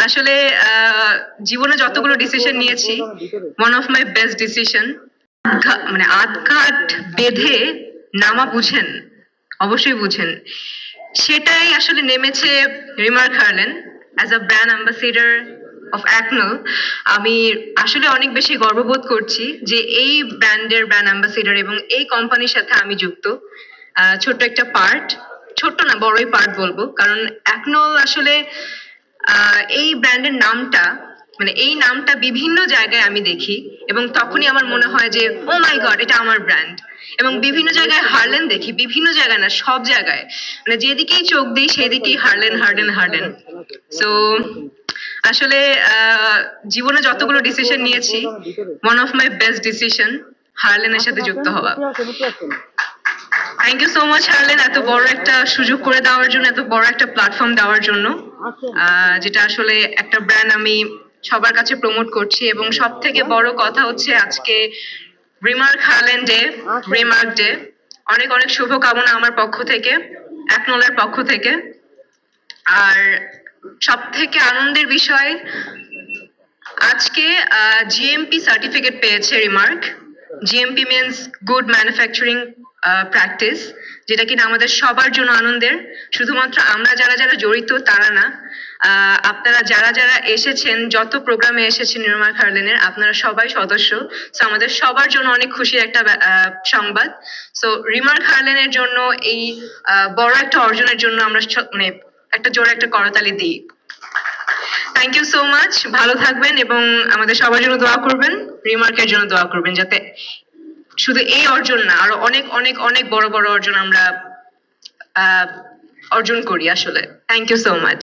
আসলে জীবনে যতগুলো ডিসিশন নিয়েছি, one of my best decision, মানে আটঘাট বেঁধে নামা বুঝেন, অবশ্যই বুঝেন, সেটাই আসলে নেমেছে remark Herlan as a brand ambassador of acno. আমি আসলে অনেক বেশি গর্ববোধ করছি যে এই ব্র্যান্ডের ব্র্যান্ড অ্যাম্বাসিডার এবং এই কোম্পানির সাথে আমি যুক্ত। ছোট্ট একটা পার্ট, ছোট্ট না বড়ই পার্ট বলবো, কারণ অ্যাকনো আসলে এই ব্র্যান্ডের নামটা, মানে এই নামটা বিভিন্ন জায়গায় আমি দেখি এবং তখনই আমার মনে হয় যে ও মাই গড, এটা আমার ব্র্যান্ড। এবং বিভিন্ন জায়গায় হার্লেন দেখি, বিভিন্ন জায়গায় না, সব জায়গায়, মানে যেদিকেই চোখ দিই সেদিকেই হার্লেন হার্লেন হার্লেন। সো আসলে জীবনে যতগুলো ডিসিশন নিয়েছি, one of my best decision হার্লেনের সাথে যুক্ত হওয়া। Thank you so much Harlen, এত বড় একটা সুযোগ করে দেওয়ার জন্য, এত বড় একটা প্ল্যাটফর্ম দেওয়ার জন্য, যেটা আসলে একটা ব্র্যান্ড আমি সবার কাছে প্রমোট করছি। এবং সব থেকে বড় কথা হচ্ছে আজকে remark Herlan day, remark day. অনেক অনেক শুভকামনা আমার পক্ষ থেকে, অ্যাকনোলের পক্ষ থেকে। আর সব থেকে আনন্দের বিষয়, আজকে জিএমপি সার্টিফিকেট পেয়েছে remark. GMP means good manufacturing practice, যেটা কিনা আমাদের সবার জন্য আনন্দের। শুধুমাত্র আমরা যারা যারা জড়িত তারা না, আপনারা যারা যারা এসেছেন, যত প্রোগ্রামে এসেছেন রিমার্ক হার্লেনের, আপনারা সবাই সদস্য। সো আমাদের সবার জন্য অনেক খুশির একটা সংবাদ। সো রিমার্ক হার্লেনের জন্য এই বড় একটা অর্জনের জন্য আমরা মানে একটা জোরে একটা করতালি দিই। থ্যাংক ইউ সো মাচ, ভালো থাকবেন এবং আমাদের সবার জন্য দোয়া করবেন, রিমার্কের জন্য দোয়া করবেন, যাতে শুধু এই অর্জন না, আরো অনেক অনেক অনেক বড় বড় অর্জন আমরা অর্জন করি আসলে। Thank you so much.